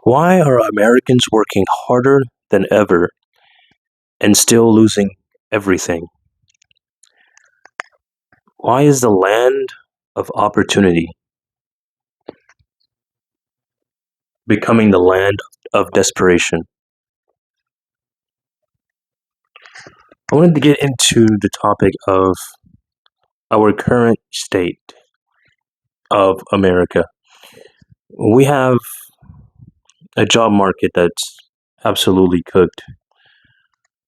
Why are Americans working harder than ever and still losing everything? Why is the land of opportunity becoming the land of desperation? I wanted to get into the topic of our current state of America. We have a job market that's absolutely cooked,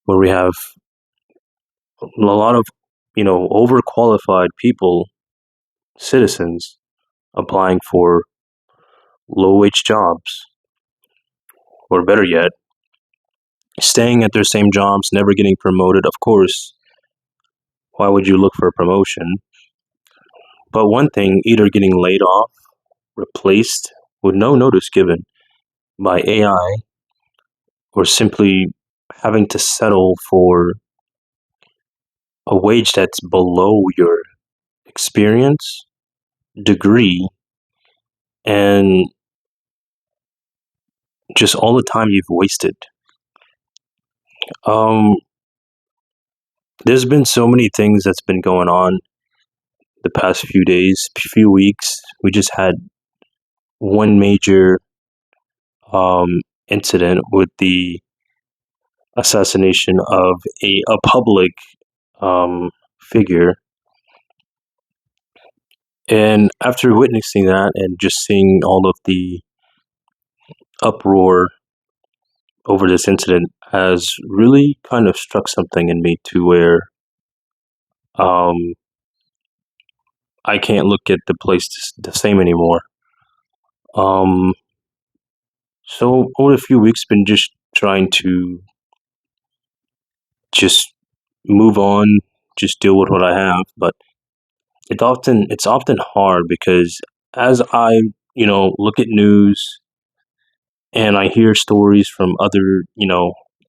where we have a lot of, overqualified people, citizens, applying for low wage jobs, or better yet, staying at their same jobs, never getting promoted. Of course, why would you look for a promotion? But one thing, either getting laid off, replaced with no notice given by AI, or simply having to settle for a wage that's below your experience, degree, and just all the time you've wasted. Um, there's been so many things that's been going on the past few days, few weeks. We just had one major incident with the assassination of a public um, figure. And after witnessing that and just seeing all of the uproar over this incident has really kind of struck something in me to where um, I can't look at the place the same anymore. Um, so over a few weeks, been just trying to just move on, just deal with what I have. But it's often hard because as I look at news and I hear stories from other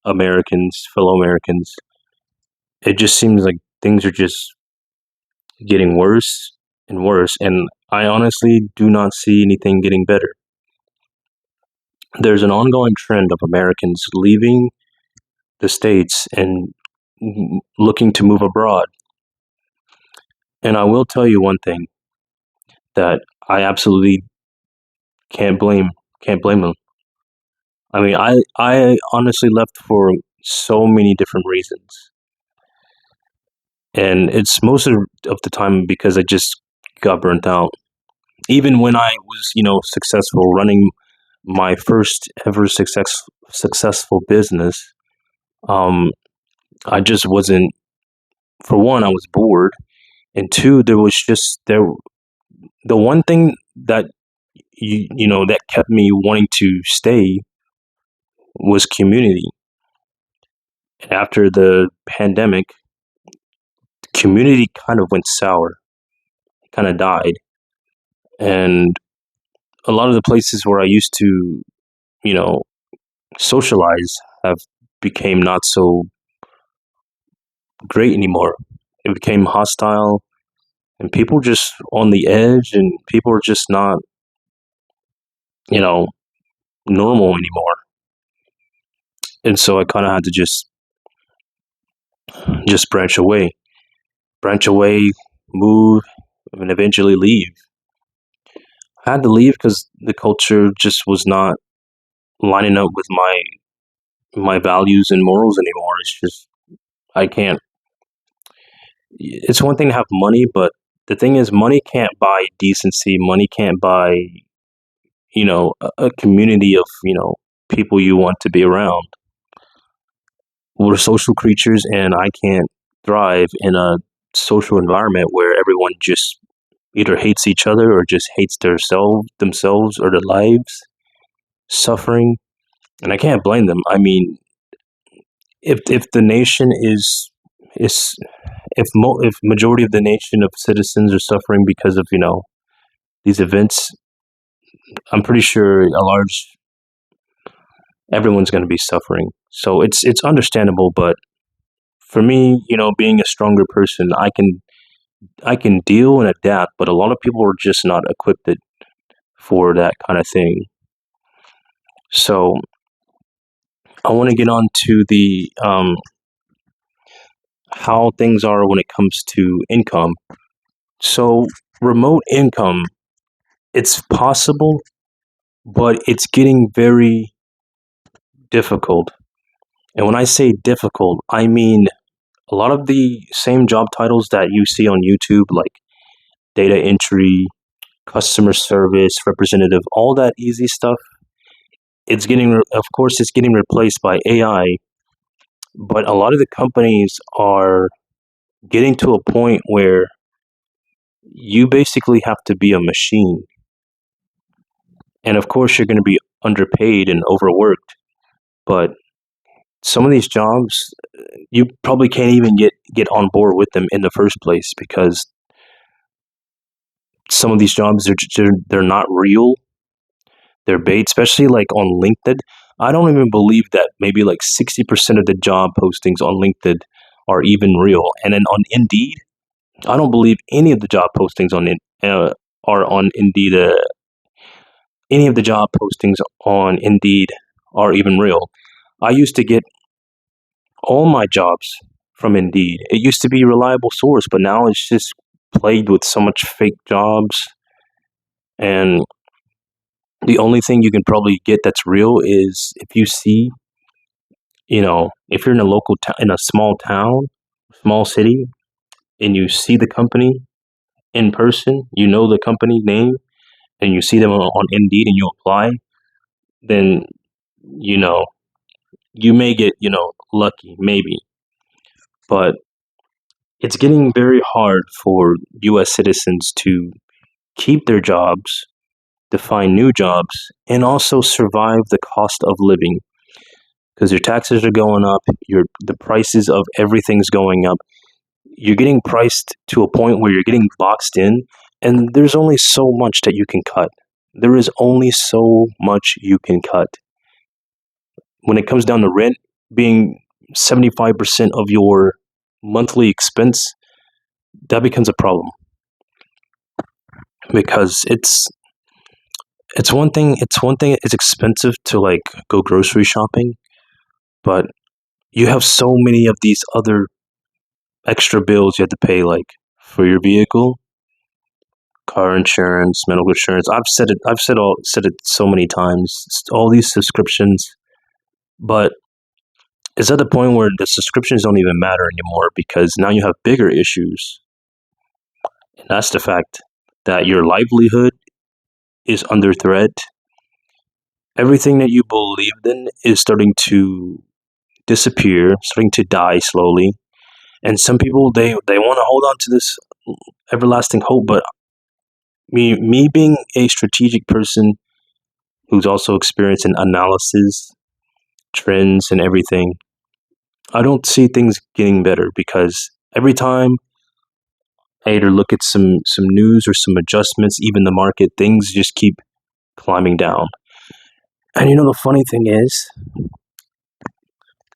Americans, fellow Americans, it just seems like things are just getting worse and worse, and I honestly do not see anything getting better. There's an ongoing trend of Americans leaving the states and looking to move abroad. And I will tell you one thing that I absolutely can't blame can't blame them. I mean, I honestly left for so many different reasons, and it's most of the time because I just got burnt out. Even when I was, successful running my first ever successful business, um, I just wasn't. For one, I was bored, and two, there was just there. The one thing that that kept me wanting to stay was community. After the pandemic, community kind of went sour, kind of died, and a lot of the places where I used to, you know, socialize have became not so great anymore. It became hostile, and people just on the edge, and people are just not, you know, normal anymore. And so I kind of had to just branch away, move, and eventually leave. I had to leave because the culture just was not lining up with my values and morals anymore. It's just I can't. It's one thing to have money, but the thing is, money can't buy decency. Money can't buy a community of people you want to be around. We're social creatures, and I can't thrive in a social environment where everyone just either hates each other or just hates themselves or their lives, suffering. And I can't blame them. I mean, if the nation is if majority of the nation of citizens are suffering because of these events, I'm pretty sure a large everyone's going to be suffering. So it's understandable, but for me, being a stronger person, I can deal and adapt, but a lot of people are just not equipped for that kind of thing. So I want to get on to the how things are when it comes to income. So remote income, it's possible, but it's getting very difficult. And when I say difficult, I mean a lot of the same job titles that you see on YouTube, like data entry, customer service representative, all that easy stuff, of course, it's getting replaced by AI. But a lot of the companies are getting to a point where you basically have to be a machine. And of course, you're going to be underpaid and overworked. But some of these jobs, you probably can't even get on board with them in the first place because some of these jobs they're not real. They're bait, especially like on LinkedIn. I don't even believe that maybe like 60% of the job postings on LinkedIn are even real. And then on Indeed, I don't believe any of the job postings are on Indeed. Any of the job postings on Indeed are even real. I used to get all my jobs from Indeed. It used to be a reliable source, but now it's just plagued with so much fake jobs. And the only thing you can probably get that's real is if you see, if you're in a in a small town, small city, and you see the company in person, you know the company name, and you see them on Indeed and you apply, then, you know, you may get, lucky, maybe. But it's getting very hard for US citizens to keep their jobs, to find new jobs, and also survive the cost of living because your taxes are going up, the prices of everything's going up. You're getting priced to a point where you're getting boxed in, and there's only so much that you can cut. There is only so much you can cut. When it comes down to rent being 75% of your monthly expense, that becomes a problem because it's one thing it's expensive to like go grocery shopping, but you have so many of these other extra bills you have to pay, like for your vehicle, car insurance, medical insurance. I've said it so many times. All these subscriptions, but it's at the point where the subscriptions don't even matter anymore because now you have bigger issues, and that's the fact that your livelihood is under threat. Everything that you believed in is starting to disappear, starting to die slowly. And some people they want to hold on to this everlasting hope, but me being a strategic person who's also experienced in analysis, trends, and everything, I don't see things getting better because every time I either look at some news or some adjustments, even the market, things just keep climbing down. And the funny thing is,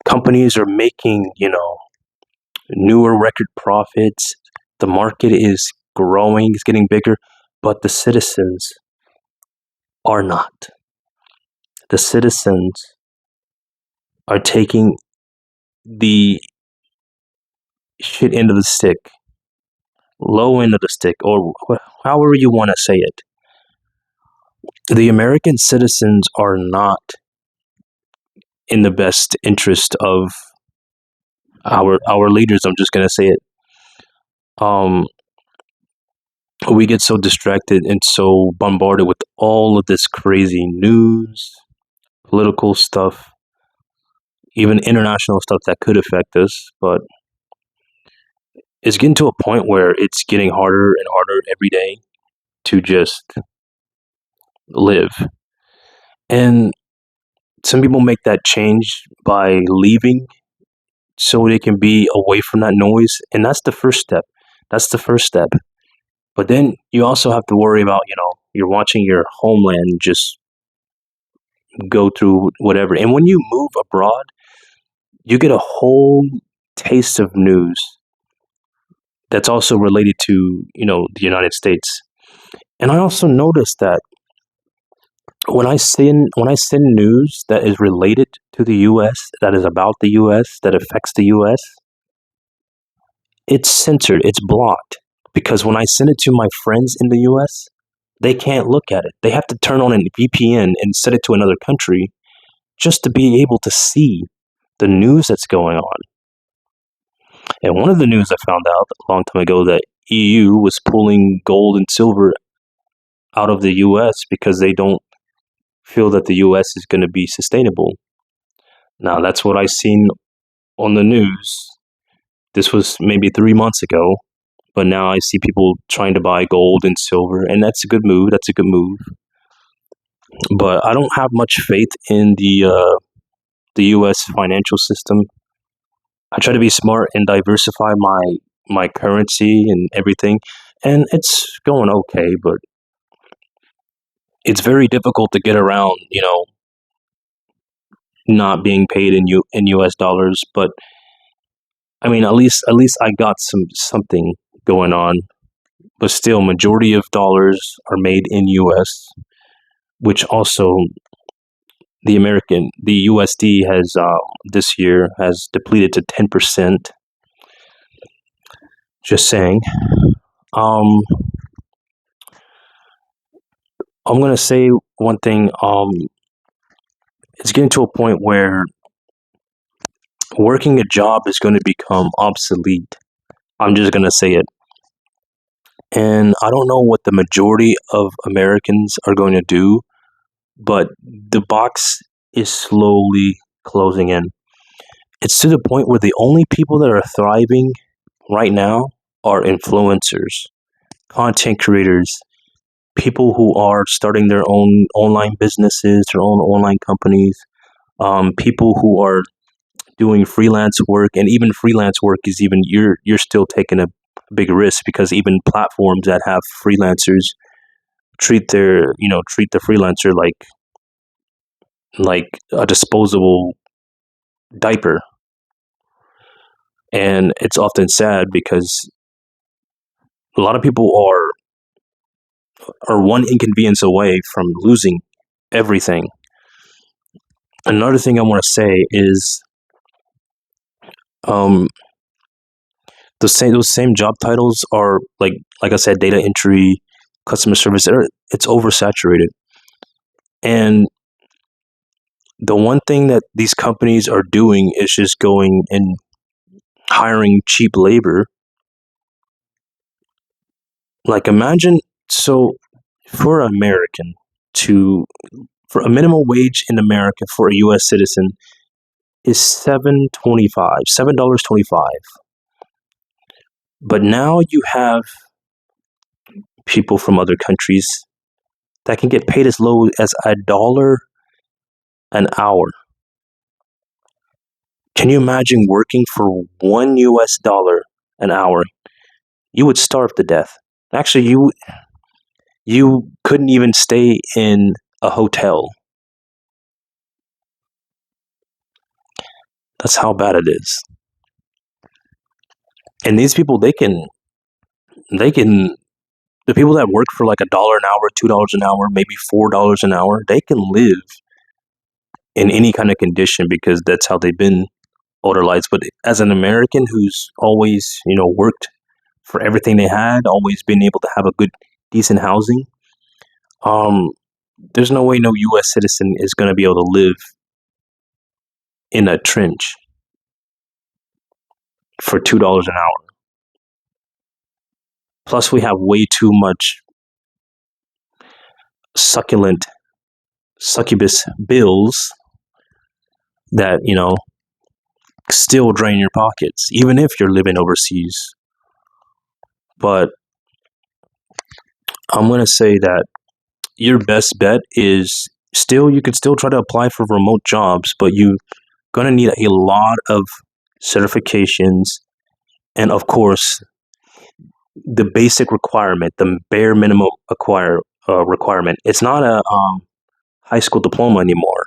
companies are making newer record profits. The market is growing, it's getting bigger, but the citizens are not. The citizens are taking the shit end of the stick, low end of the stick, or however you want to say it. The American citizens are not in the best interest of our leaders. I'm just gonna say it. Um, we get so distracted and so bombarded with all of this crazy news, political stuff, even international stuff that could affect us. But it's getting to a point where it's getting harder and harder every day to just live. And some people make that change by leaving so they can be away from that noise. And that's the first step. That's the first step. But then you also have to worry about, you're watching your homeland just go through whatever. And when you move abroad, you get a whole taste of news that's also related to, the United States. And I also noticed that when I send news that is related to the U.S., that is about the U.S., that affects the U.S., it's censored, it's blocked, because when I send it to my friends in the U.S., they can't look at it. They have to turn on a VPN and set it to another country just to be able to see the news that's going on. And one of the news I found out a long time ago that EU was pulling gold and silver out of the US because they don't feel that the US is going to be sustainable. Now, that's what I seen on the news. This was maybe 3 months ago, but now I see people trying to buy gold and silver, and that's a good move. That's a good move. But I don't have much faith in the U.S. financial system. I try to be smart and diversify my currency and everything, and it's going okay. But it's very difficult to get around, not being paid in U.S. dollars. But I mean, at least I got something going on. But still, majority of dollars are made in U.S., which also the USD has this year has depleted to 10%. Just saying. Um, I'm gonna say one thing. It's getting to a point where working a job is going to become obsolete. I'm just gonna say it, and I don't know what the majority of Americans are going to do, but the box is slowly closing in. It's to the point where the only people that are thriving right now are influencers, content creators, people who are starting their own online businesses, their own online companies, people who are doing freelance work, and even freelance work is even you're still taking a big risk because even platforms that have freelancers treat the freelancer like a disposable diaper, and it's often sad because a lot of people are one inconvenience away from losing everything. Another thing I want to say is um, those same job titles are like I said, data entry, customer service. It's oversaturated, and the one thing that these companies are doing is just going and hiring cheap labor. Like imagine so for an American to for a minimum wage in America for a U.S. citizen is $7.25. But now you have people from other countries that can get paid as low as $1 an hour. Can you imagine working for $1 an hour? You would starve to death. Actually, you couldn't even stay in a hotel. That's how bad it is. And these people, they can the people that work for like $1 an hour, $2 an hour, maybe $4 an hour, they can live in any kind of condition because that's how they've been all their lives. But as an American who's always, worked for everything they had, always been able to have a good, decent housing, um, there's no way no U.S. citizen is going to be able to live in a trench for $2 an hour. Plus, we have way too much succulent succubus bills that still drain your pockets, even if you're living overseas. But I'm gonna say that your best bet is still you could still try to apply for remote jobs, but you're gonna need a lot of certifications, and of course the basic requirement, the bare minimum requirement. It's not a high school diploma anymore.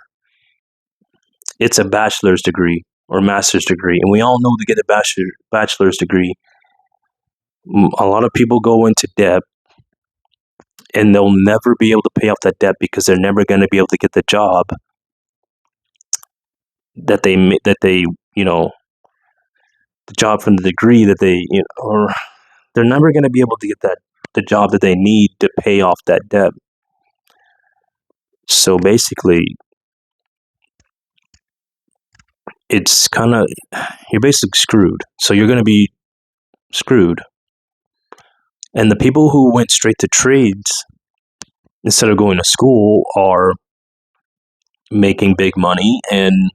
It's a bachelor's degree or master's degree, and we all know to get a bachelor's degree, a lot of people go into debt, and they'll never be able to pay off that debt because they're never going to be able to get the job that they the job from the degree that they or they're never going to be able to get that the job that they need to pay off that debt. So basically, it's kind of you're basically screwed. So you're going to be screwed. And the people who went straight to trades instead of going to school are making big money and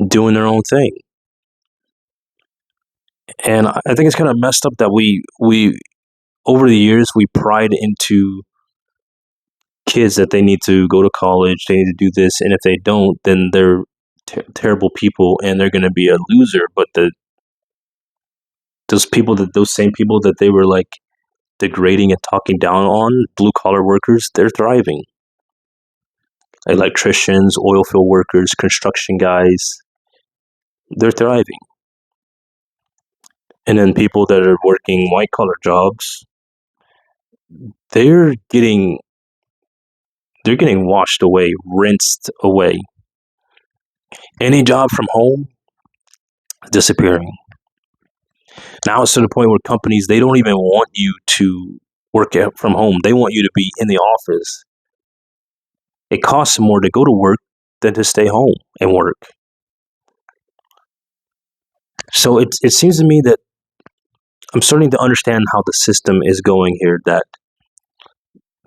doing their own thing. And I think it's kind of messed up that we over the years we pried into kids that they need to go to college, they need to do this, and if they don't, then they're terrible people and they're going to be a loser. But those same people that they were like degrading and talking down on, blue collar workers, they're thriving. Electricians, oil field workers, construction guys, they're thriving. And then people that are working white collar jobs, they're getting washed away, rinsed away. Any job from home disappearing. Now it's to the point where companies, they don't even want you to work from home. They want you to be in the office. It costs more to go to work than to stay home and work. So it seems to me that I'm starting to understand how the system is going here, that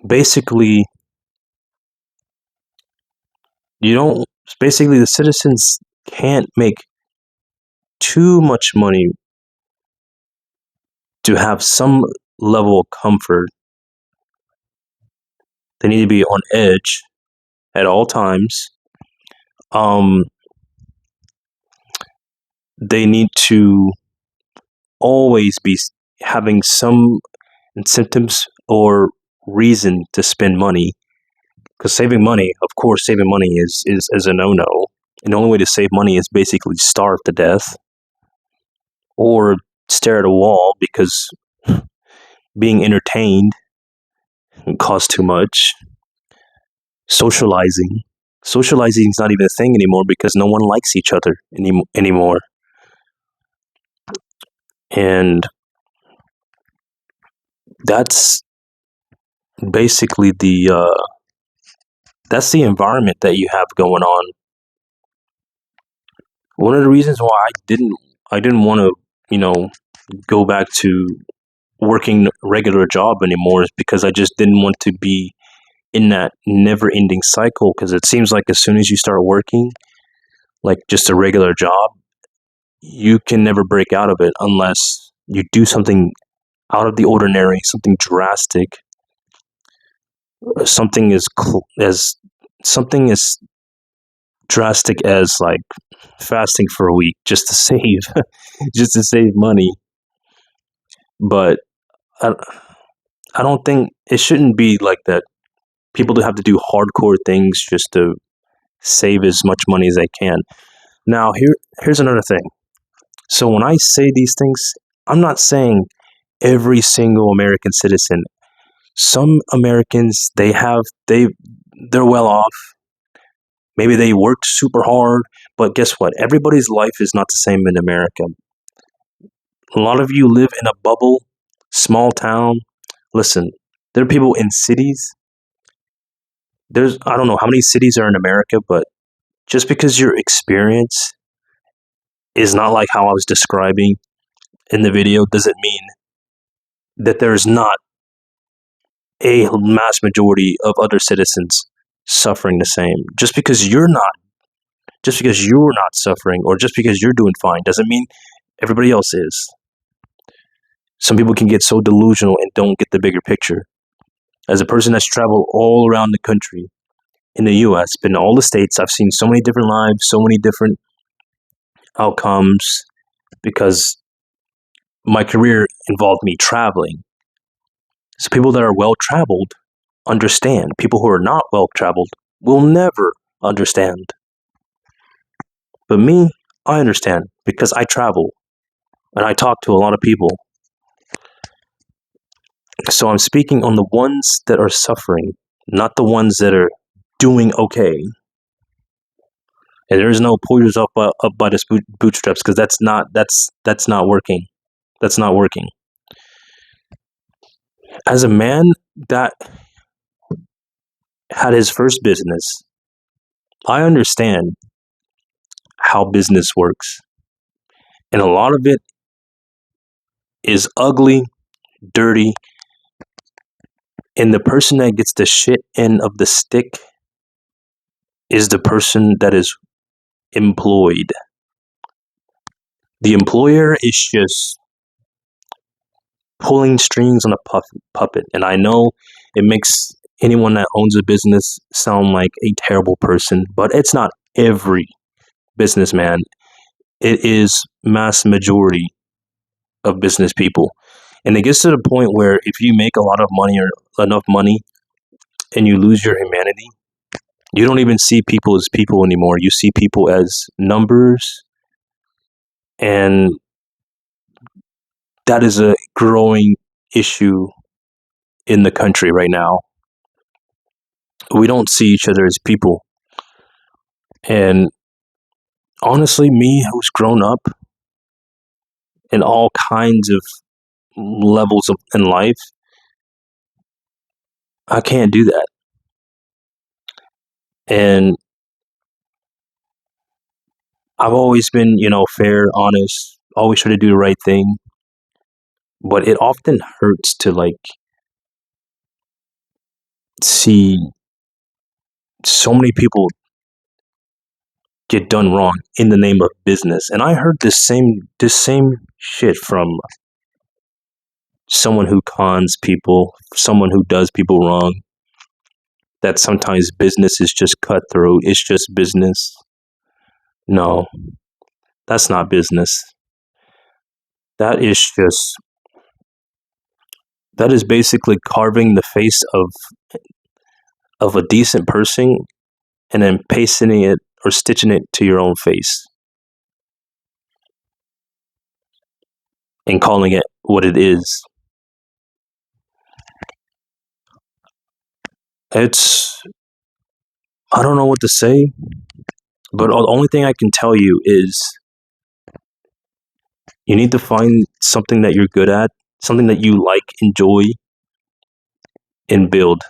basically the citizens can't make too much money to have some level of comfort. They need to be on edge at all times. They need to always be having some incentives or reason to spend money. Because saving money is a no-no. And the only way to save money is basically starve to death or stare at a wall, because being entertained costs too much. Socializing is not even a thing anymore because no one likes each other anymore. And that's basically that's the environment that you have going on. One of the reasons why I didn't want to, go back to working regular job anymore is because I just didn't want to be in that never-ending cycle, because it seems like as soon as you start working like just a regular job, you can never break out of it unless you do something out of the ordinary, something drastic, something as drastic as like fasting for a week just to save just to save money. But I, I don't think it shouldn't be like that. People do have to do hardcore things just to save as much money as they can. Now here's another thing. So when I say these things, I'm not saying every single American citizen. Some Americans, they're well off. Maybe they worked super hard, but guess what? Everybody's life is not the same in America. A lot of you live in a bubble, small town. Listen, there are people in cities. I don't know how many cities are in America, but just because your experience is not like how I was describing in the video doesn't mean that there's not a mass majority of other citizens suffering the same. Just because you're not suffering, or just because you're doing fine, doesn't mean everybody else is. Some people can get so delusional and don't get the bigger picture. As a person that's traveled all around the country, in the US, been in all the states, I've seen so many different lives, so many different outcomes, because my career involved me traveling. So people that are well traveled understand. People who are not well traveled will never understand. But me, I understand because I travel and I talk to a lot of people. So I'm speaking on the ones that are suffering, not the ones that are doing okay. And there is no pull yourself up by the bootstraps, because that's not working. That's not working. As a man that had his first business, I understand how business works. And a lot of it is ugly, dirty, and the person that gets the shit end of the stick is the person that is employed. The employer is just pulling strings on a puppet. And I know it makes anyone that owns a business sound like a terrible person, but it's not every businessman. It is mass majority of business people. And it gets to the point where if you make a lot of money or enough money and you lose your humanity, you don't even see people as people anymore. You see people as numbers. And that is a growing issue in the country right now. We don't see each other as people. And honestly, me who's grown up in all kinds of levels in life, I can't do that. And I've always been, fair, honest, always try to do the right thing. But it often hurts to see so many people get done wrong in the name of business. And I heard this same shit from someone who cons people, someone who does people wrong, that sometimes business is just cutthroat, it's just business. No, that's not business. That is just that is basically carving the face of a decent person and then pasting it or stitching it to your own face and calling it what it is. It's I don't know what to say, but the only thing I can tell you is you need to find something that you're good at, something that you like, enjoy, and build.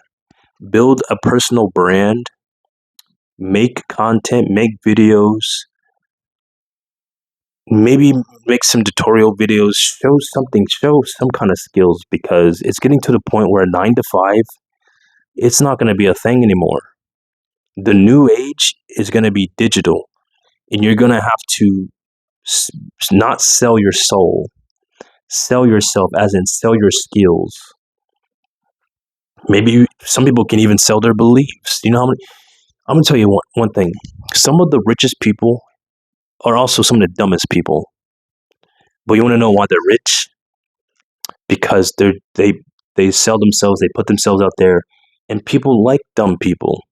Build a personal brand, make content, make videos, maybe make some tutorial videos, show some kind of skills, because it's getting to the point where 9 to 5, it's not going to be a thing anymore. The new age is going to be digital, and you're going to have to not sell your soul, sell yourself, as in sell your skills. Maybe some people can even sell their beliefs. I'm going to tell you one thing. Some of the richest people are also some of the dumbest people. But you want to know why they're rich? Because they sell themselves, they put themselves out there, and people like dumb people.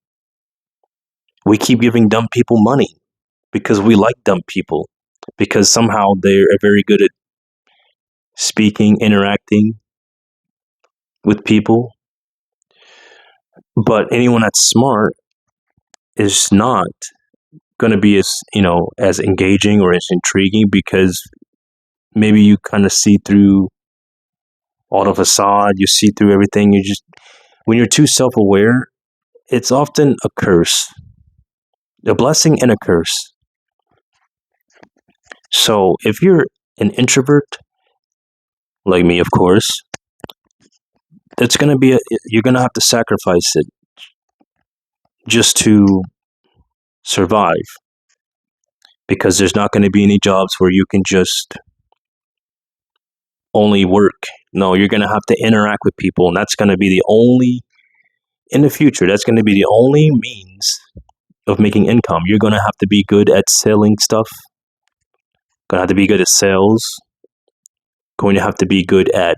We keep giving dumb people money because we like dumb people, because somehow they're very good at speaking, interacting with people. But anyone that's smart is not going to be as engaging or as intriguing, because maybe you kind of see through all the facade, you see through everything. When you're too self-aware, it's often a curse, a blessing and a curse. So if you're an introvert, like me, of course, you're going to have to sacrifice it just to survive, because there's not going to be any jobs where you can just only work. No, you're going to have to interact with people, and that's going to be in the future, that's going to be the only means of making income. You're going to have to be good at selling stuff, going to have to be good at sales, going to have to be good at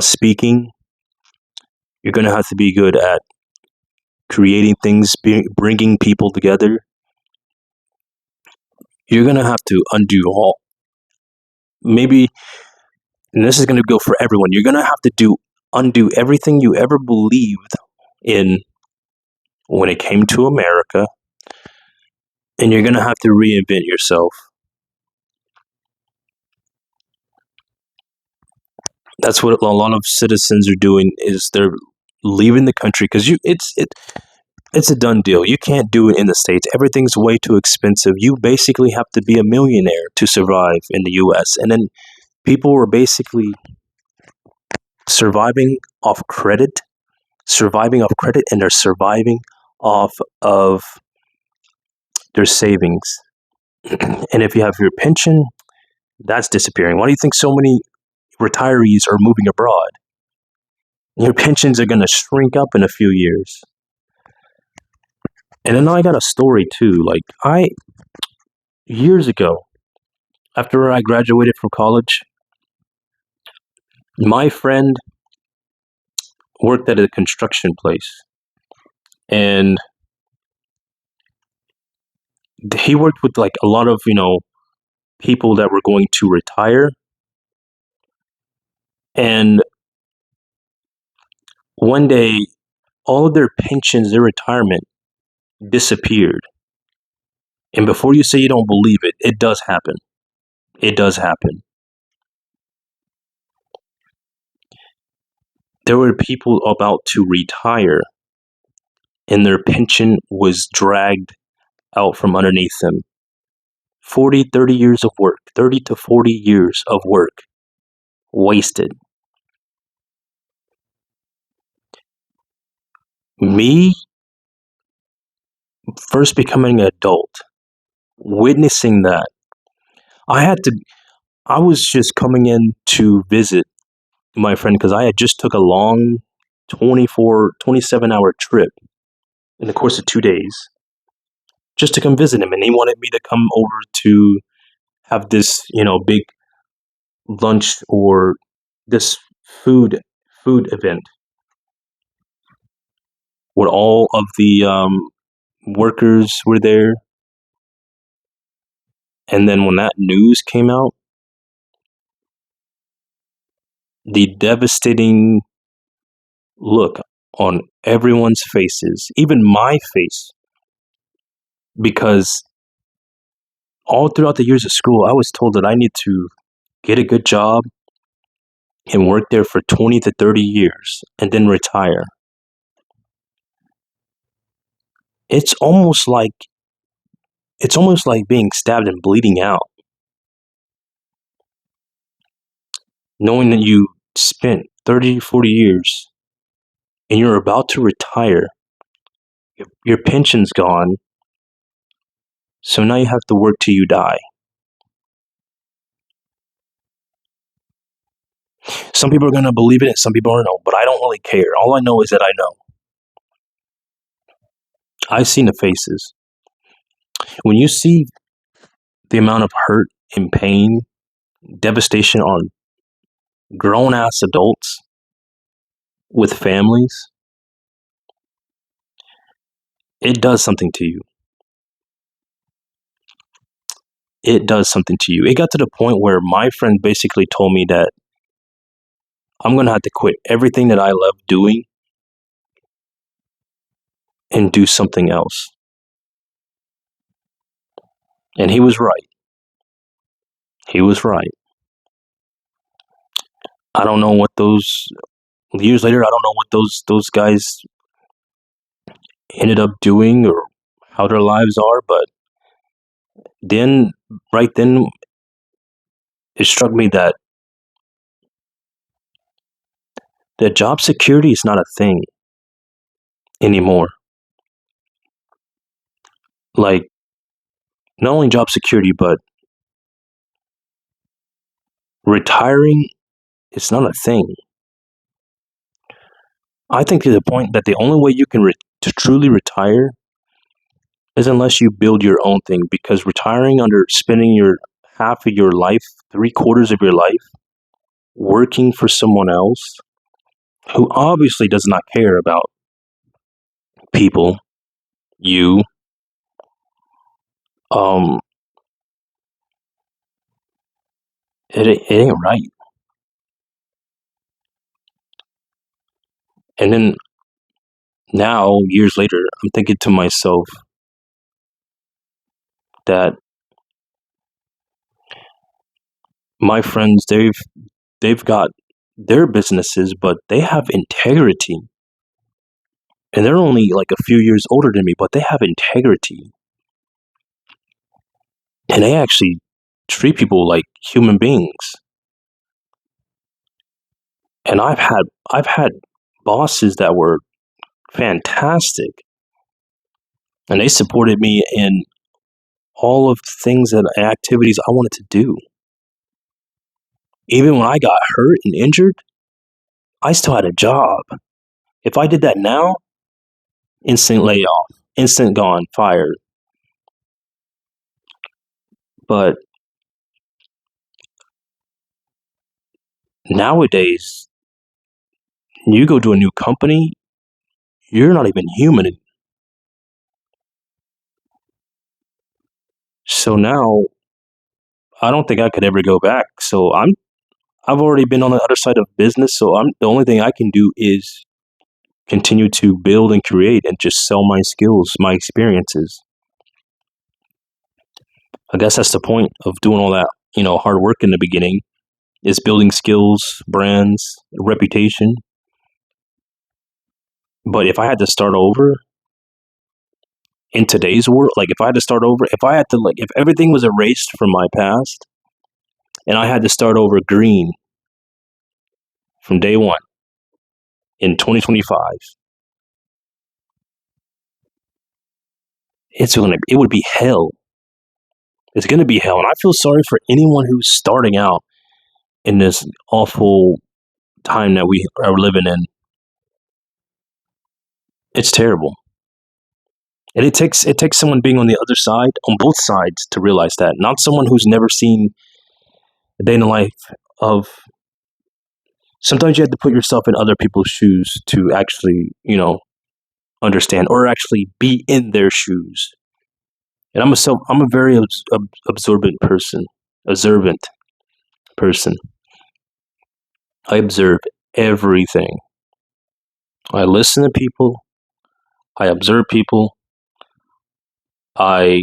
speaking. You're going to have to be good at creating things, bringing people together. You're going to have to undo all. Maybe and this is going to go for everyone. You're going to have to undo everything you ever believed in when it came to America, and you're going to have to reinvent yourself. That's what a lot of citizens are doing, is they're leaving the country because it's a done deal. You can't do it in the States. Everything's way too expensive. You basically have to be a millionaire to survive in the US. And then people were basically surviving off credit, and they're surviving off of their savings. And if you have your pension, that's disappearing. Why do you think so many retirees are moving abroad? Your pensions are going to shrink up in a few years. And then I got a story too. Years ago, after I graduated from college, my friend worked at a construction place, and he worked with like a lot of, people that were going to retire. And one day, all of their pensions, their retirement disappeared. And before you say you don't believe it, it does happen. It does happen. There were people about to retire, and their pension was dragged out from underneath them. 40, 30 years of work, 30 to 40 years of work wasted. Me first becoming an adult, witnessing that, I had to, I was just coming in to visit my friend because I had just took a long 27-hour trip in the course of 2 days just to come visit him. And he wanted me to come over to have this, big lunch or this food event where all of the workers were there. And then when that news came out, the devastating look on everyone's faces, even my face, because all throughout the years of school, I was told that I need to get a good job and work there for 20 to 30 years and then retire. It's almost like being stabbed and bleeding out, knowing that you spent 30, 40 years and you're about to retire. Your pension's gone, so now you have to work till you die. Some people are going to believe it and some people don't, but I don't really care. All I know is that I know. I've seen the faces. When you see the amount of hurt and pain, devastation on grown ass adults with families, it does something to you. It does something to you. It got to the point where my friend basically told me that I'm going to have to quit everything that I love doing and do something else. And he was right. He was right. I don't know what those years later, I don't know what those guys ended up doing or how their lives are, but then right then it struck me that job security is not a thing anymore. Like, not only job security, but retiring is not a thing. I think to the point that the only way you can to truly retire is unless you build your own thing, because retiring under spending your half of your life, 3/4 of your life, working for someone else who obviously does not care about people, you, um, it ain't right. And then now, years later, I'm thinking to myself that my friends, they've got their businesses, but they have integrity. And they're only like a few years older than me, but they have integrity. And they actually treat people like human beings. And I've had bosses that were fantastic, and they supported me in all of the things and activities I wanted to do. Even when I got hurt and injured, I still had a job. If I did that now, instant layoff, instant gone, fired. But nowadays, you go to a new company, you're not even human. So now I don't think I could ever go back. So I've already been on the other side of business, so I'm the only thing I can do is continue to build and create and just sell my skills, my experiences. I guess that's the point of doing all that, hard work in the beginning is building skills, brands, reputation. But if I had to start over in today's world, like if I had to start over, if I had to like if everything was erased from my past and I had to start over green from day one in 2025, it would be hell. It's gonna be hell. And I feel sorry for anyone who's starting out in this awful time that we are living in. It's terrible. And it takes someone being on the other side, on both sides, to realize that. Not someone who's never seen a day in the life of. Sometimes you have to put yourself in other people's shoes to actually, understand or actually be in their shoes. And I'm a very absorbent person, observant person. I observe everything. I listen to people. I observe people. I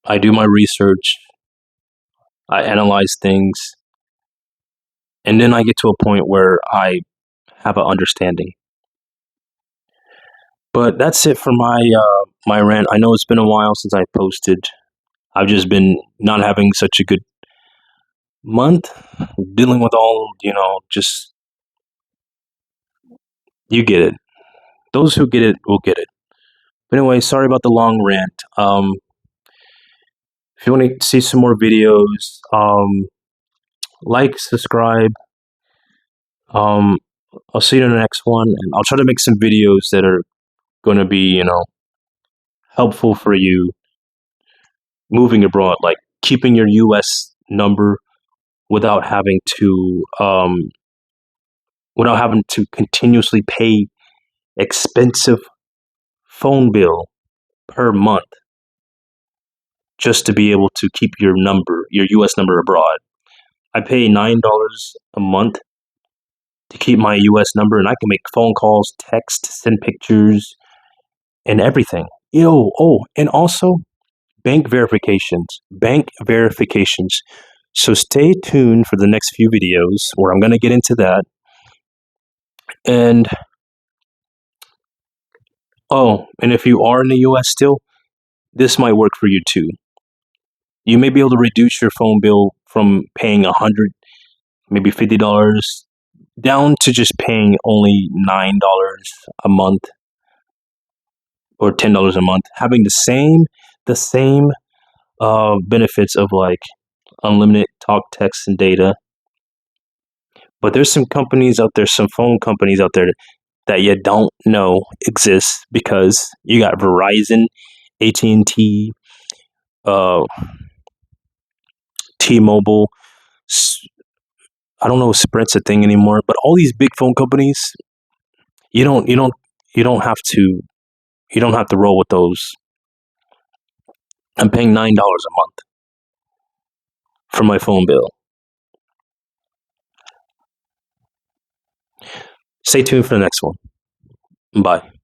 I do my research. I analyze things, and then I get to a point where I have an understanding. But that's it for my rant. I know it's been a while since I posted. I've just been not having such a good month, dealing with all just you get it. Those who get it will get it. But anyway, sorry about the long rant. If you want to see some more videos, like, subscribe. Um, I'll see you in the next one, and I'll try to make some videos that are going to be, helpful for you moving abroad, like keeping your U.S. number without having to continuously pay expensive phone bill per month just to be able to keep your U.S. number abroad. I pay $9 a month to keep my U.S. number, and I can make phone calls, text, send pictures, and everything. And also bank verifications. Bank verifications. So stay tuned for the next few videos where I'm going to get into that. And and if you are in the US still, this might work for you too. You may be able to reduce your phone bill from paying 100, maybe $50 down to just paying only $9 a month or $10 a month, having the same benefits of like unlimited talk, text, and data. But there's some companies out there, some phone companies out there that you don't know exist because you got Verizon, AT&T, uh, T-Mobile. I don't know if Sprint's a thing anymore, but all these big phone companies, you don't you don't you don't have to roll with those. I'm paying $9 a month for my phone bill. Stay tuned for the next one. Bye.